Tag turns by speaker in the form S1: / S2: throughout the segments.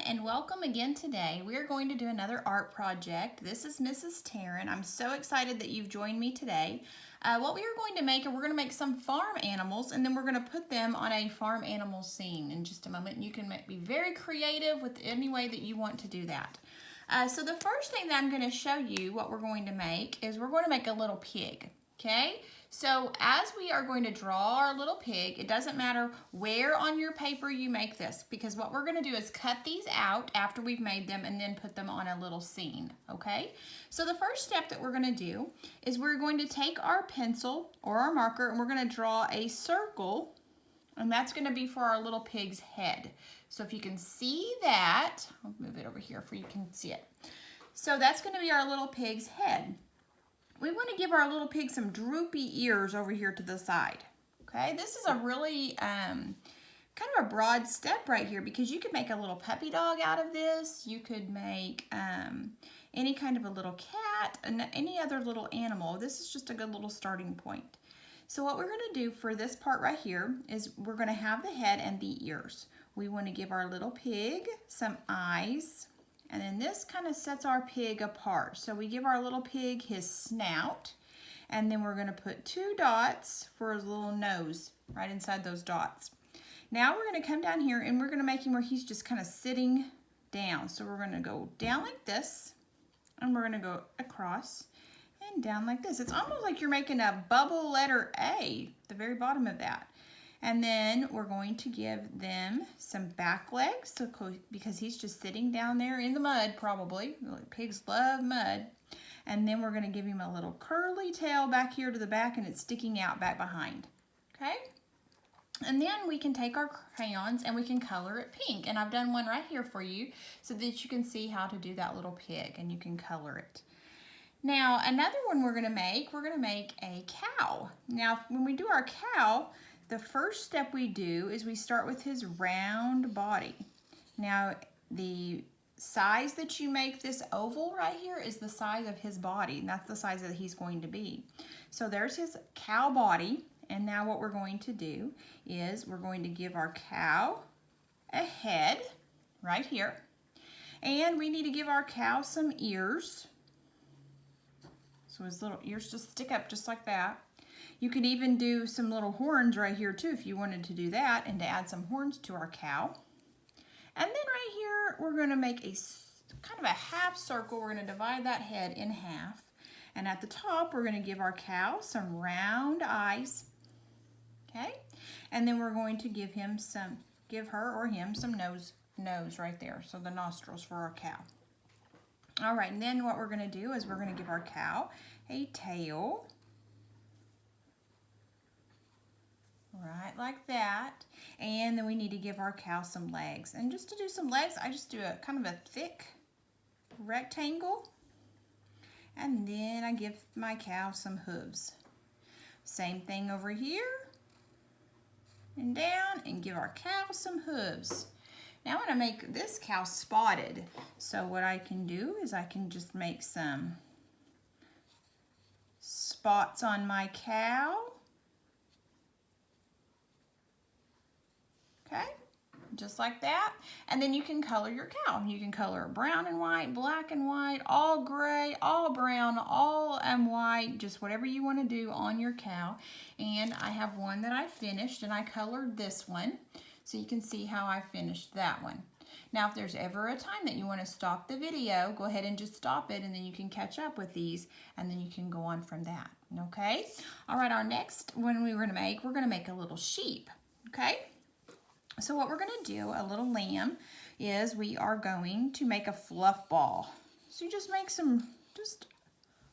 S1: and welcome again today. We are going to do another art project. This is Mrs. Taron. I'm so excited that you've joined me today. What we are going to make, we're going to make some farm animals, and then we're going to put them on a farm animal scene in just a moment. You can be very creative with any way that you want to do that. So the first thing that I'm going to show you what we're going to make is we're going to make a little pig. Okay, so as we are going to draw our little pig, it doesn't matter where on your paper you make this, because what we're going to do is cut these out after we've made them and then put them on a little scene, okay? So the first step that we're going to do is we're going to take our pencil or our marker and we're going to draw a circle, and that's going to be for our little pig's head. So if you can see that, I'll move it over here for you can see it. So that's going to be our little pig's head. We want to give our little pig some droopy ears over here to the side. Okay, this is a really kind of a broad step right here, because you could make a little puppy dog out of this. You could make any kind of a little cat and any other little animal. This is just a good little starting point. So what we're going to do for this part right here is we're going to have the head and the ears. We want to give our little pig some eyes. And then this kind of sets our pig apart. So we give our little pig his snout, and then we're going to put 2 dots for his little nose right inside those dots. Now we're going to come down here and we're going to make him where he's just kind of sitting down. So we're going to go down like this, and we're going to go across and down like this. It's almost like you're making a bubble letter A at the very bottom of that. And then we're going to give them some back legs, so because he's just sitting down there in the mud probably. Pigs love mud. And then we're going to give him a little curly tail back here to the back, and it's sticking out back behind. Okay? And then we can take our crayons and we can color it pink. And I've done one right here for you so that you can see how to do that little pig, and you can color it. Now, another one we're going to make a cow. Now, when we do our cow, the first step we do is we start with his round body. Now, the size that you make this oval right here is the size of his body, and that's the size that he's going to be. So there's his cow body, and now what we're going to do is we're going to give our cow a head right here, and we need to give our cow some ears. So his little ears just stick up just like that. You could even do some little horns right here too if you wanted to do that, and to add some horns to our cow. And then right here we're going to make a kind of a half circle. We're going to divide that head in half, and at the top we're going to give our cow some round eyes. Okay, and then we're going to give her or him some nose right there, so the nostrils for our cow. All right, and then what we're going to do is we're going to give our cow a tail. Right like that. And then we need to give our cow some legs. And just to do some legs, I just do a kind of a thick rectangle. And then I give my cow some hooves. Same thing over here. And down, and give our cow some hooves. Now I want to make this cow spotted. So what I can do is I can just make some spots on my cow. Okay, just like that. And then you can color your cow. You can color it brown and white, black and white, all gray, all brown, all white, just whatever you want to do on your cow. And I have one that I finished, and I colored this one, so you can see how I finished that one. Now, if there's ever a time that you want to stop the video, go ahead and just stop it, and then you can catch up with these, and then you can go on from that, okay? All right, our next one we're going to make a little sheep, okay? So what we're going to do, a little lamb, is we are going to make a fluff ball. So you just make some just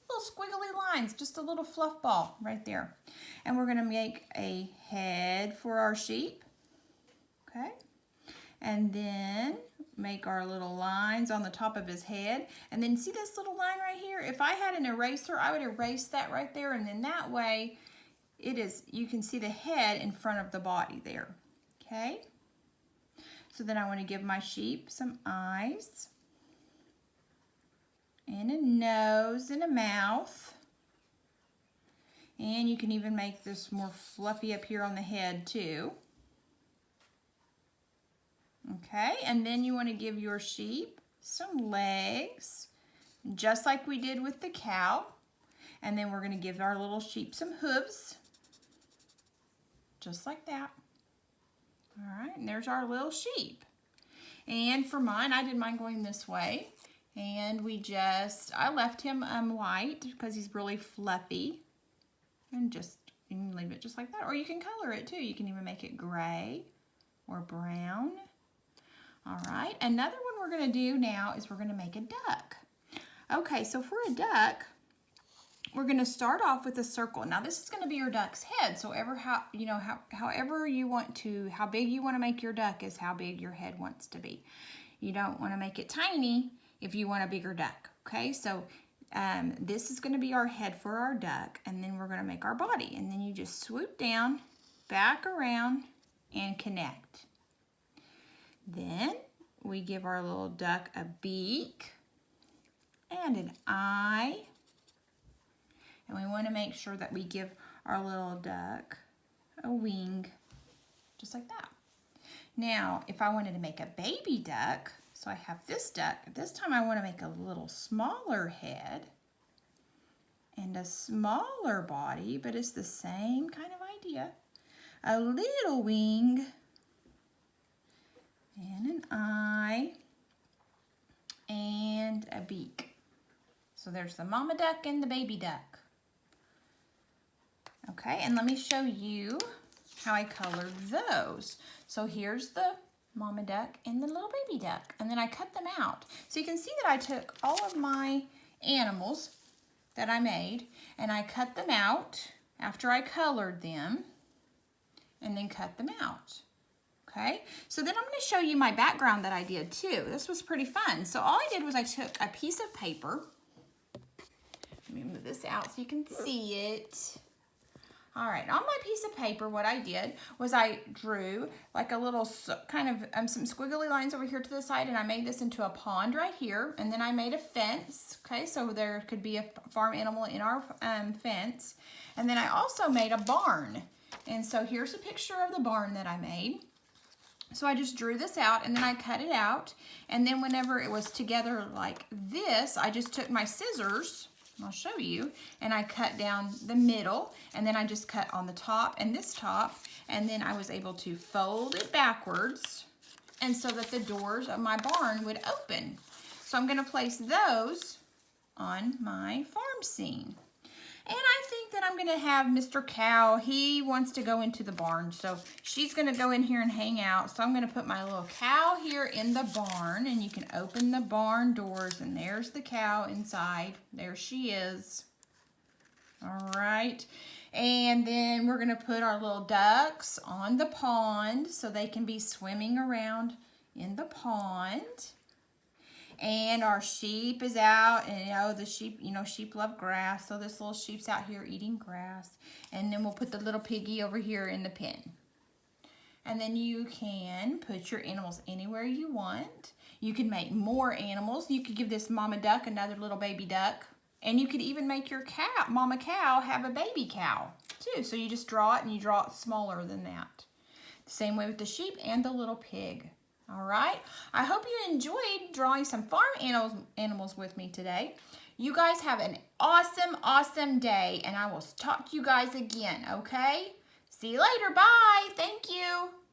S1: little squiggly lines, just a little fluff ball right there. And we're going to make a head for our sheep. Okay. And then make our little lines on the top of his head. And then see this little line right here? If I had an eraser, I would erase that right there. And then that way you can see the head in front of the body there. Okay. So then I want to give my sheep some eyes, and a nose, and a mouth. And you can even make this more fluffy up here on the head too. Okay, and then you want to give your sheep some legs, just like we did with the cow. And then we're going to give our little sheep some hooves, just like that. All right, and there's our little sheep. And for mine, I did mine going this way. And I left him white because he's really fluffy. And you can leave it just like that. Or you can color it too. You can even make it gray or brown. All right, another one we're going to do now is we're going to make a duck. Okay, so for a duck, we're going to start off with a circle. Now this is going to be your duck's head. So however you want to, how big you want to make your duck is how big your head wants to be. You don't want to make it tiny if you want a bigger duck. Okay, so this is going to be our head for our duck, and then we're going to make our body. And then you just swoop down, back around, and connect. Then we give our little duck a beak and an eye. And we want to make sure that we give our little duck a wing, just like that. Now, if I wanted to make a baby duck, so I have this duck, this time I want to make a little smaller head and a smaller body, but it's the same kind of idea. A little wing and an eye and a beak. So there's the mama duck and the baby duck. Okay, and let me show you how I colored those. So here's the mama duck and the little baby duck, and then I cut them out. So you can see that I took all of my animals that I made and I cut them out after I colored them and then cut them out. Okay, so then I'm going to show you my background that I did too. This was pretty fun. So all I did was I took a piece of paper. Let me move this out so you can see it. All right, on my piece of paper, what I did was I drew like a little kind of some squiggly lines over here to the side, and I made this into a pond right here, and then I made a fence, okay, so there could be a farm animal in our fence, and then I also made a barn, and so here's a picture of the barn that I made. So I just drew this out, and then I cut it out, and then whenever it was together like this, I just took my scissors, I'll show you, and I cut down the middle, and then I just cut on the top and this top, and then I was able to fold it backwards, and so that the doors of my barn would open. So I'm going to place those on my farm scene. And I think that I'm going to have Mr. Cow. He wants to go into the barn, so she's going to go in here and hang out. So I'm going to put my little cow here in the barn, and you can open the barn doors, and there's the cow inside. There she is. All right. And then we're going to put our little ducks on the pond so they can be swimming around in the pond. And our sheep is out, and the sheep, sheep love grass, so this little sheep's out here eating grass. And then we'll put the little piggy over here in the pen. And then you can put your animals anywhere you want. You can make more animals. You could give this mama duck another little baby duck. And you could even make your mama cow have a baby cow too. So you just draw it, and you draw it smaller than that. Same way with the sheep and the little pig. All right, I hope you enjoyed drawing some farm animals with me today. You guys have an awesome, awesome day, and I will talk to you guys again, okay? See you later. Bye. Thank you.